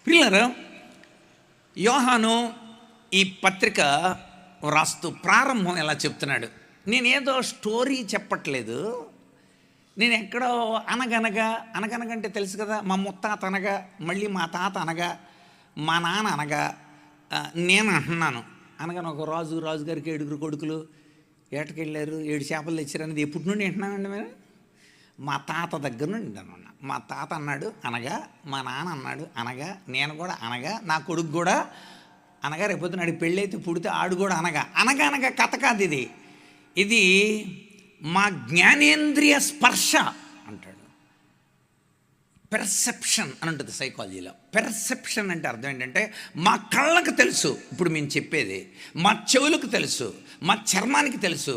ప్రియులారా, యోహాను ఈ పత్రిక రాస్తూ ప్రారంభం ఎలా చెప్తున్నాడు. నేనేదో స్టోరీ చెప్పట్లేదు. నేను ఎక్కడో అనగనగంటే తెలుసు కదా, మా ముత్తాత అనగా, మళ్ళీ మా తాత అనగా, మా నాన్న అనగా, నేను అంటున్నాను. అనగానే ఒక రాజుగారికి 7 కొడుకులు ఏటకెళ్ళారు, 7 చేపలు తెచ్చారనేది ఎప్పటి నుండి వింటున్నామండి మేము. మా తాత దగ్గర నుండి అన్నా. మా తాత అన్నాడు అనగా, మా నాన్న అన్నాడు అనగా, నేను కూడా అనగా, నా కొడుకు కూడా అనగా, రేపొద్దున ఆడికి పెళ్ళైతే పుడితే ఆడు కూడా అనగా కథ కాదు ఇది. ఇది మా జ్ఞానేంద్రియ స్పర్శ అంటాడు. పెర్సెప్షన్ అని ఉంటుంది సైకాలజీలో. పెర్సెప్షన్ అంటే అర్థం ఏంటంటే, మా కళ్ళకు తెలుసు ఇప్పుడు మేము చెప్పేది, మా చెవులకు తెలుసు, మా చర్మానికి తెలుసు,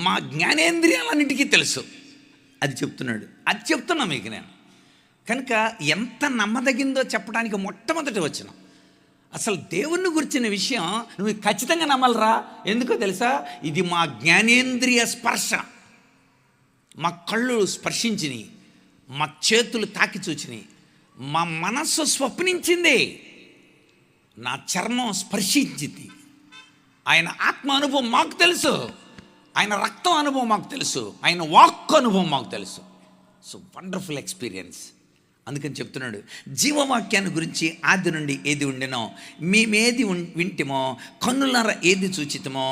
మా జ్ఞానేంద్రియాలన్నిటికీ తెలుసు. అది చెప్తున్నాడు. అది చెప్తున్నా మీకు నేను. కనుక ఎంత నమ్మదగిందో చెప్పడానికి మొట్టమొదటి వచనం. అసలు దేవుణ్ణి గురించిన విషయం నువ్వు ఖచ్చితంగా నమ్మలరా. ఎందుకో తెలుసా? ఇది మా జ్ఞానేంద్రియ స్పర్శ. మా కళ్ళు స్పర్శించినాయి, మా చేతులు తాకి చూచినాయి, మా మనస్సు స్వప్నించింది, నా చర్మం స్పర్శించింది. ఆయన ఆత్మ అనుభవం మాకు తెలుసు, ఆయన రక్తం అనుభవం మాకు తెలుసు, ఆయన వాక్కు అనుభవం మాకు తెలుసు. So wonderful experience. అందుకని చెప్తున్నాడు, జీవవాక్యాన్ని గురించి ఆది నుండి ఏది ఉండెనో, మేమేది వింటిమో, కన్నులారా ఏది చూచితమో,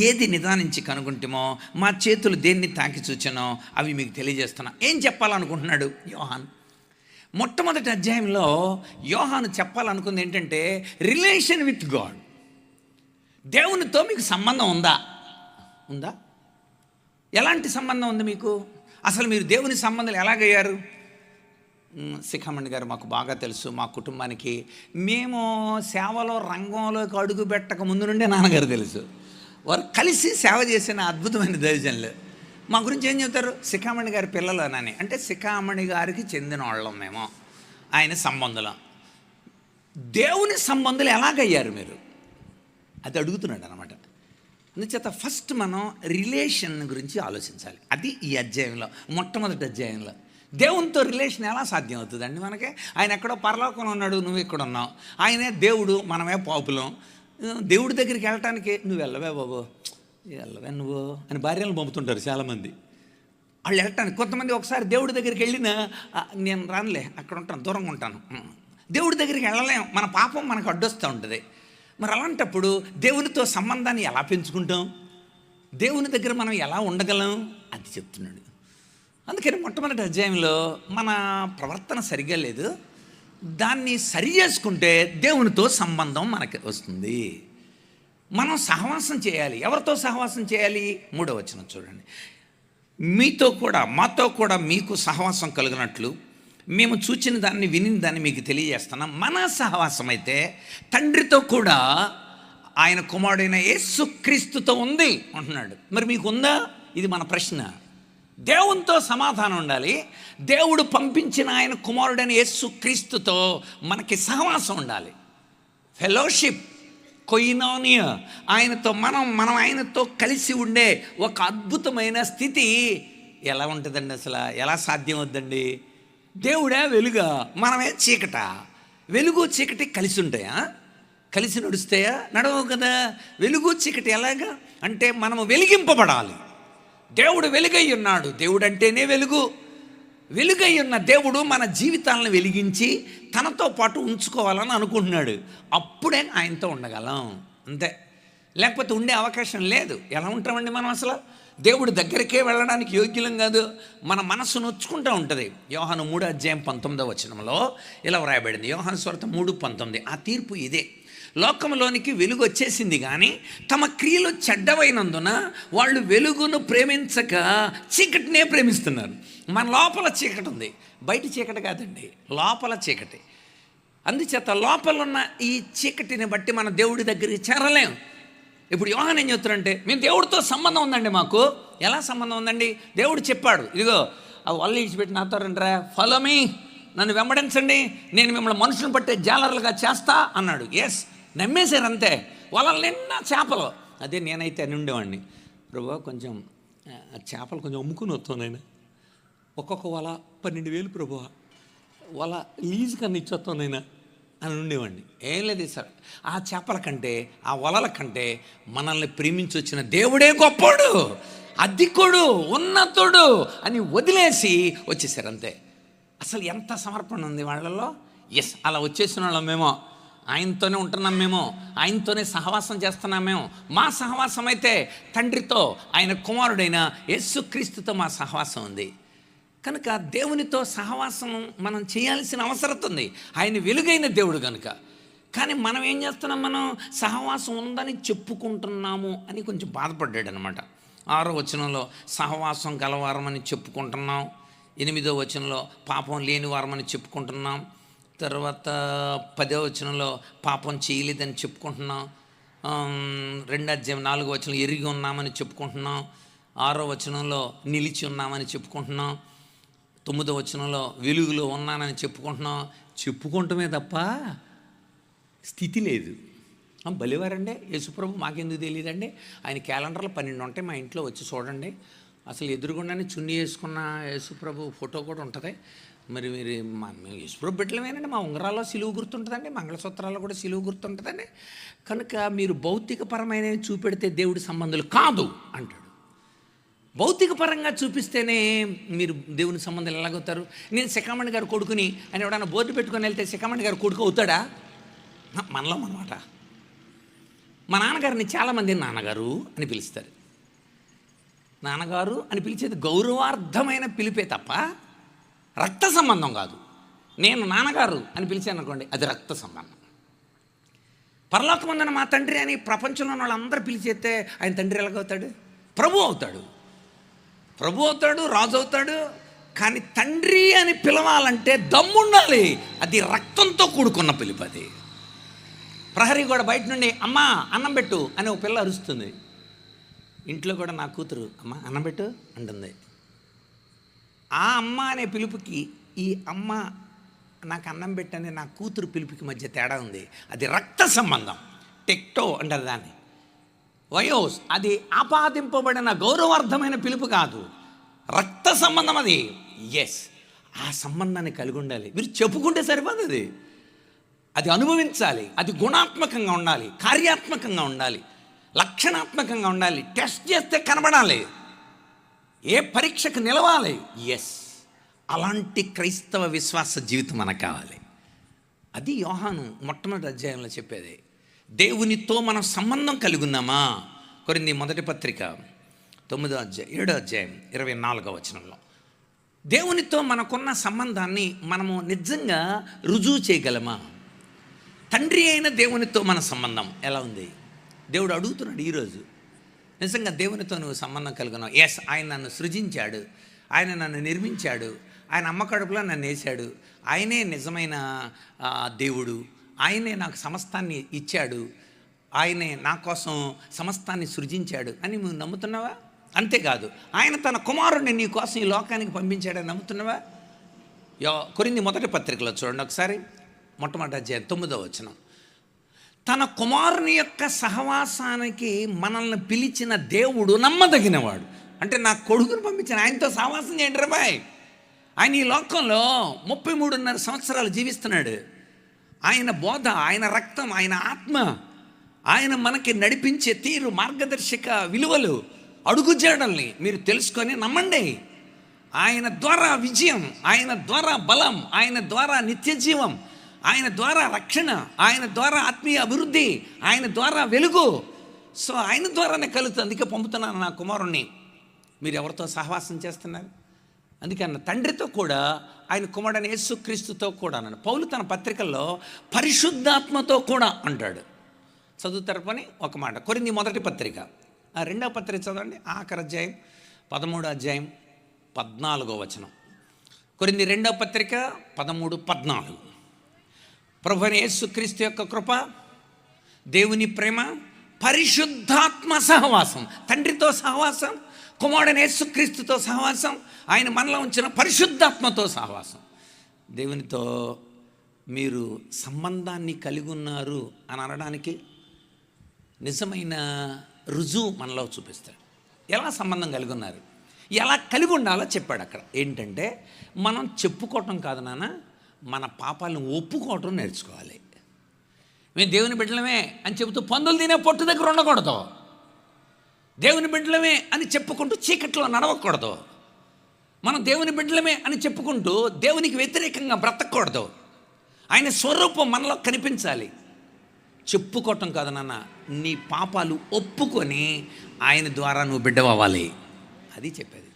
ఏది నిదానించి కనుగొంటిమో, మా చేతులు దేన్ని తాకి చూచానో అవి మీకు తెలియజేస్తున్నా. ఏం చెప్పాలనుకుంటున్నాడు యోహాన్? మొట్టమొదటి అధ్యాయంలో యోహాను చెప్పాలనుకుంది ఏంటంటే, రిలేషన్ విత్ గాడ్. దేవునితో మీకు సంబంధం ఉందా? ఎలాంటి సంబంధం ఉంది మీకు? అసలు మీరు దేవుని సంబంధాలు ఎలాగయ్యారు? శిఖామణి గారు మాకు బాగా తెలుసు. మా కుటుంబానికి మేము సేవలో రంగంలోకి అడుగు పెట్టక ముందు నుండే నాన్నగారు తెలుసు. వారు కలిసి సేవ చేసిన అద్భుతమైన దైవజనులు. మా గురించి ఏం చెప్తారు? శిఖామణి గారి పిల్లలు అని. అంటే శిఖామణి గారికి చెందిన వాళ్ళం మేము, ఆయన సంబంధులం. దేవుని సంబంధులు ఎలాగయ్యారు మీరు? అది అడుగుతున్నాడు అనమాట. అందుచేత ఫస్ట్ మనం రిలేషన్ గురించి ఆలోచించాలి. అది ఈ అధ్యాయంలో, మొట్టమొదటి అధ్యాయంలో. దేవునితో రిలేషన్ ఎలా సాధ్యం అవుతుందండి మనకి? ఆయన ఎక్కడో పరలోకంలో ఉన్నాడు, నువ్వు ఇక్కడ ఉన్నావు. ఆయనే దేవుడు, మనమే పాపులం. దేవుడి దగ్గరికి వెళ్ళటానికి నువ్వు వెళ్ళవే బాబు, వెళ్ళవే నువ్వు అని భార్యలను పంపుతుంటారు చాలామంది. వాళ్ళు వెళ్ళటానికి, కొంతమంది ఒకసారి దేవుడి దగ్గరికి వెళ్ళినా నేను రానులే, అక్కడ ఉంటాను, దూరంగా ఉంటాను. దేవుడి దగ్గరికి వెళ్ళలేం, మన పాపం మనకు అడ్డొస్తూ ఉంటుంది. మరి అలాంటప్పుడు దేవునితో సంబంధాన్ని ఎలా పెంచుకుంటాం? దేవుని దగ్గర మనం ఎలా ఉండగలం? అది చెప్తున్నాడు. అందుకని మొట్టమొదటి అధ్యాయంలో మన ప్రవర్తన సరిగ్గా లేదు, దాన్ని సరి చేసుకుంటే దేవునితో సంబంధం మనకి వస్తుంది. మనం సహవాసం చేయాలి. ఎవరితో సహవాసం చేయాలి? 3వ వచనం చూడండి. మాతో కూడా మీకు సహవాసం కలిగినట్లు మేము చూచిన దాన్ని, వినిన దాన్ని మీకు తెలియజేస్తున్నాం. మన సహవాసం అయితే తండ్రితో కూడా ఆయన కుమారుడైన యేసుక్రీస్తుతో ఉంది అంటున్నాడు. మరి మీకు ఉందా? ఇది మన ప్రశ్న. దేవునితో సమాధానం ఉండాలి. దేవుడు పంపించిన ఆయన కుమారుడైన యేసుక్రీస్తుతో మనకి సహవాసం ఉండాలి. ఫెలోషిప్, కొయినోనియా, ఆయనతో మనం ఆయనతో కలిసి ఉండే ఒక అద్భుతమైన స్థితి ఎలా ఉంటుందండి? అసలు ఎలా సాధ్యం అవుద్దండి? దేవుడే వెలుగా, మనమే చీకట. వెలుగు చీకటి కలిసి ఉంటాయా? కలిసి నడుస్తాయా? నడవవు కదా. వెలుగు చీకటి ఎలాగా అంటే, మనము వెలిగింపబడాలి. దేవుడు వెలుగై ఉన్నాడు. దేవుడు అంటేనే వెలుగు. వెలుగై ఉన్న దేవుడు మన జీవితాలను వెలిగించి తనతో పాటు ఉంచుకోవాలని అనుకుంటున్నాడు. అప్పుడే ఆయనతో ఉండగలం, అంతే. లేకపోతే ఉండే అవకాశం లేదు. ఎలా ఉంటామండి మనం? అసలు దేవుడి దగ్గరికే వెళ్ళడానికి యోగ్యులం కాదు. మన మనస్సు నొచ్చుకుంటూ ఉంటుంది. యోహాను 3వ అధ్యాయం 19వ వచనంలో ఇలా వ్రాయబడింది. యోహాను సువార్త 3:19. ఆ తీర్పు ఇదే: లోకంలోనికి వెలుగు వచ్చేసింది కానీ తమ క్రియలు చెడ్డవైనందున వాళ్ళు వెలుగును ప్రేమించక చీకటినే ప్రేమిస్తున్నారు. మన లోపల చీకటి ఉంది, బయట చీకటి కాదండి, లోపల చీకటి. అందుచేత లోపల ఉన్న ఈ చీకటిని బట్టి మన దేవుడి దగ్గరికి చేరలేం. ఇప్పుడు యోహాను ఏం చెప్తారంటే, మేము దేవుడితో సంబంధం ఉందండి. మాకు ఎలా సంబంధం ఉందండి? దేవుడు చెప్పాడు, ఇదిగో ఆ వల్ల ఇచ్చిపెట్టి నాతో రండిరా, ఫాలో మీ, నన్ను వెంబడించండి, నేను మిమ్మల్ని మనుషులను పట్టే జాలర్లుగా చేస్తా అన్నాడు. ఎస్, నమ్మేశారు అంతే. వలలు నిన్న చేపలు. అదే నేనైతే అని ఉండేవాడిని, ప్రభు కొంచెం చేపలు కొంచెం అమ్ముకుని వస్తాను నేను, ఒక్కొక్క వల 12,000 ప్రభు, వల లీజు కన్నా ఇచ్చొస్తాను నేను అని ఉండేవాడిని. ఏం లేదు సార్, ఆ చేపల కంటే ఆ వలల కంటే మనల్ని ప్రేమించి వచ్చిన దేవుడే గొప్పోడు, అధికుడు, ఉన్నతుడు అని వదిలేసి వచ్చేసారు అంతే. అసలు ఎంత సమర్పణ ఉంది వాళ్ళలో. ఎస్, అలా వచ్చేసిన వాళ్ళం మేము, ఆయనతోనే ఉంటున్నాం మేము, ఆయనతోనే సహవాసం చేస్తున్నాం మేము. మా సహవాసం అయితే తండ్రితో, ఆయన కుమారుడైన యేసుక్రీస్తుతో మా సహవాసం ఉంది. కనుక దేవునితో సహవాసం మనం చేయాల్సిన అవసరం ఉంది. ఆయన వెలుగైన దేవుడు కనుక. కానీ మనం ఏం చేస్తున్నాం, మనం సహవాసం ఉందని చెప్పుకుంటున్నాము అని కొంచెం బాధపడ్డాడు అనమాట. 6వ వచనంలో సహవాసం గలవారమని చెప్పుకుంటున్నాం, 8వ వచనంలో పాపం లేని వారమని చెప్పుకుంటున్నాం, తర్వాత 10వ వచనంలో పాపం చేయలేదని చెప్పుకుంటున్నాం, 2వ అధ్యాయం 4వ వచనంలో ఎరిగి ఉన్నామని చెప్పుకుంటున్నాం, 6వ వచనంలో నిలిచి ఉన్నామని చెప్పుకుంటున్నాం, 9వ వచనంలో వెలుగులో ఉన్నానని చెప్పుకుంటున్నాం. చెప్పుకుంటమే తప్ప స్థితి లేదు. భలేవారండి యేసుప్రభు, మాకెందుకు తెలియదండి? ఆయన క్యాలెండర్లో 12 ఉంటాయి, మా ఇంట్లో వచ్చి చూడండి. అసలు ఎదురుగుండానే చున్నీ వేసుకున్న యేసుప్రభు ఫోటో కూడా ఉంటుంది. మరి మీరు మేము యేసుప్రభు బిడ్డలమేనండి, మా ఉంగరాల్లో సిలువ గుర్తుంటుందండి, మంగళసూత్రాల్లో కూడా సిలువ గుర్తుంటుందండి. కనుక మీరు భౌతికపరమైన చూపెడితే దేవుడి సంబంధాలు కాదు అంటాడు. భౌతిక పరంగా చూపిస్తేనే మీరు దేవుని సంబంధాలు ఎలాగవుతారు? నేను శిఖామణి గారు కొడుకుని అని ఎవడన్నా బోర్డు పెట్టుకొని వెళ్తే శిఖామణి గారు కొడుకు అవుతాడా? మనలో అనమాట. మా నాన్నగారిని చాలామంది నాన్నగారు అని పిలుస్తారు. నాన్నగారు అని పిలిచేది గౌరవార్థమైన పిలిపే తప్ప రక్త సంబంధం కాదు. నేను నాన్నగారు అని పిలిచాను అనుకోండి, అది రక్త సంబంధం. పరలోకమందున మా తండ్రి అని ప్రపంచంలో వాళ్ళందరూ పిలిచేస్తే ఆయన తండ్రి ఎలాగవుతాడు? ప్రభు అవుతాడు, ప్రభు అవుతాడు, రాజు అవుతాడు. కానీ తండ్రి అని పిలవాలంటే దమ్ముండాలి. అది రక్తంతో కూడుకున్న పిలుపు. అది ప్రహరీ కూడా బయట నుండి అమ్మా అన్నం పెట్టు అని ఒక పిల్ల అరుస్తుంది. ఇంట్లో కూడా నా కూతురు అమ్మ అన్నం పెట్టు అంటుంది. ఆ అమ్మ అనే పిలుపుకి ఈ అమ్మ నాకు అన్నం పెట్టని నా కూతురు పిలుపుకి మధ్య తేడా ఉంది. అది రక్త సంబంధం. టెక్టో అంటారు దాన్ని. వయోస్, అది ఆపాదింపబడిన గౌరవార్థమైన పిలుపు కాదు, రక్త సంబంధం అది. ఎస్, ఆ సంబంధాన్ని కలిగి ఉండాలి. మీరు చెప్పుకుంటే సరిపోదు, అది అనుభవించాలి. అది గుణాత్మకంగా ఉండాలి, కార్యాత్మకంగా ఉండాలి, లక్షణాత్మకంగా ఉండాలి. టెస్ట్ చేస్తే కనబడాలి, ఏ పరీక్షకు నిలవాలి. ఎస్, అలాంటి క్రైస్తవ విశ్వాస జీవితం మనకు కావాలి. అది యోహాను మొట్టమొదటి అధ్యాయంలో చెప్పేది. దేవునితో మనం సంబంధం కలిగి ఉన్నామా? కొరింథీ మొదటి పత్రిక 7వ అధ్యాయం 24వ వచనంలో దేవునితో మనకున్న సంబంధాన్ని మనము నిజంగా రుజువు చేయగలమా? తండ్రి అయిన దేవునితో మన సంబంధం ఎలా ఉంది? దేవుడు అడుగుతున్నాడు ఈరోజు, నిజంగా దేవునితో నువ్వు సంబంధం కలిగినావు? ఎస్, ఆయన నన్ను సృజించాడు, ఆయన నన్ను నిర్మించాడు, ఆయన అమ్మ కడుపులో నన్ను వేశాడు, ఆయనే నిజమైన దేవుడు, ఆయనే నాకు సమస్తాన్ని ఇచ్చాడు, ఆయనే నా కోసం సమస్తాన్ని సృజించాడు అని నువ్వు నమ్ముతున్నావా? అంతేకాదు, ఆయన తన కుమారుడిని నీ కోసం ఈ లోకానికి పంపించాడని నమ్ముతున్నావా? కొరింథీ మొదటి పత్రికలో చూడండి ఒకసారి, మొట్టమొదటి అధ్యాయం 9వ వచనం. తన కుమారుని యొక్క సహవాసానికి మనల్ని పిలిచిన దేవుడు నమ్మదగినవాడు. అంటే నా కొడుకుని పంపించిన ఆయనతో సహవాసం చేయండి రా బాయ్. ఆయన ఈ లోకంలో 33.5 సంవత్సరాలు జీవిస్తున్నాడు. ఆయన బోధ, ఆయన రక్తం, ఆయన ఆత్మ, ఆయన మనకి నడిపించే తీరు, మార్గదర్శక విలువలు, అడుగుజాడల్ని మీరు తెలుసుకొని నమ్మండి. ఆయన ద్వారా విజయం, ఆయన ద్వారా బలం, ఆయన ద్వారా నిత్య జీవం, ఆయన ద్వారా రక్షణ, ఆయన ద్వారా ఆత్మీయ అభివృద్ధి, ఆయన ద్వారా వెలుగు. సో ఆయన ద్వారానే కలుగుతుంది. అందుకే పంపుతున్నాను నా కుమారుణ్ణి. మీరు ఎవరితో సహవాసం చేస్తున్నారు? అందుకే అన్న తండ్రితో కూడా, ఆయన కుమారుడైన యేసుక్రీస్తుతో కూడా అన్నాడు. పౌలు తన పత్రికల్లో పరిశుద్ధాత్మతో కూడా అంటాడు. చదువుతారు పని ఒక మాట. కొరింథీ మొదటి పత్రిక 2వ పత్రిక చదవండి, ఆఖరి అధ్యాయం 13వ అధ్యాయం 14వ వచనం. కొరింథీ 2వ పత్రిక 13-14. ప్రభువైన యేసుక్రీస్తు యొక్క కృప, దేవుని ప్రేమ, పరిశుద్ధాత్మ సహవాసం, తండ్రితో సహవాసం, కుమారుడైన యేసుక్రీస్తుతో సహవాసం, ఆయన మనలో ఉంచిన పరిశుద్ధాత్మతో సహవాసం. దేవునితో మీరు సంబంధాన్ని కలిగి ఉన్నారు అని అనడానికి నిజమైన రుజువు మనలో చూపిస్తాడు. ఎలా సంబంధం కలిగి ఉన్నారు, ఎలా కలిగి ఉండాలో చెప్పాడు అక్కడ. ఏంటంటే మనం చెప్పుకోవటం కాదు నాన్న, మన పాపాలను ఒప్పుకోవటం నేర్చుకోవాలి. మేము దేవుని బిడ్డలమే అని చెబుతూ పందులు తినే పొట్టు దగ్గర ఉండకూడదు. దేవుని బిడ్డలమే అని చెప్పుకుంటూ చీకట్లో నడవకూడదు. మనం దేవుని బిడ్డలమే అని చెప్పుకుంటూ దేవునికి వ్యతిరేకంగా బ్రతకూడదు. ఆయన స్వరూపం మనలో కనిపించాలి. చెప్పుకోవటం కాదు నాన్న, నీ పాపాలు ఒప్పుకొని ఆయన ద్వారా నువ్వు బిడ్డవ్వాలి. అది చెప్పేది.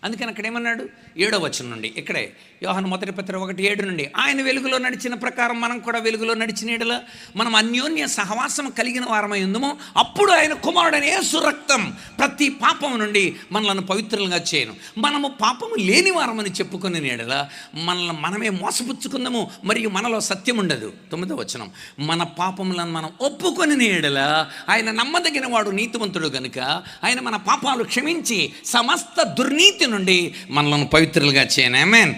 అందుకని అక్కడ ఏమన్నాడు? 7వ వచనం నుండి, ఇక్కడే యోహాను మొదటి పత్రిక 1:7 నుండి, ఆయన వెలుగులో నడిచిన ప్రకారం మనం కూడా వెలుగులో నడిచిన యెడల మనం అన్యోన్య సహవాసం కలిగిన వారమై ఉందమో అప్పుడు ఆయన కుమారుడైన యేసు రక్తం ప్రతి పాపం నుండి మనలను పవిత్రులుగా చేయను. మనము పాపము లేని వారమని చెప్పుకునే యెడల మనల్ని మనమే మోసపుచ్చుకుందాము, మరియు మనలో సత్యం ఉండదు. 9వ వచనం, మన పాపములను మనం ఒప్పుకొని యెడల ఆయన నమ్మదగిన వాడు, నీతిమంతుడు గనుక ఆయన మన పాపాలు క్షమించి సమస్త దుర్నీతి నుండి మనలను పవిత్రులుగా చేయను. ఆమేన్.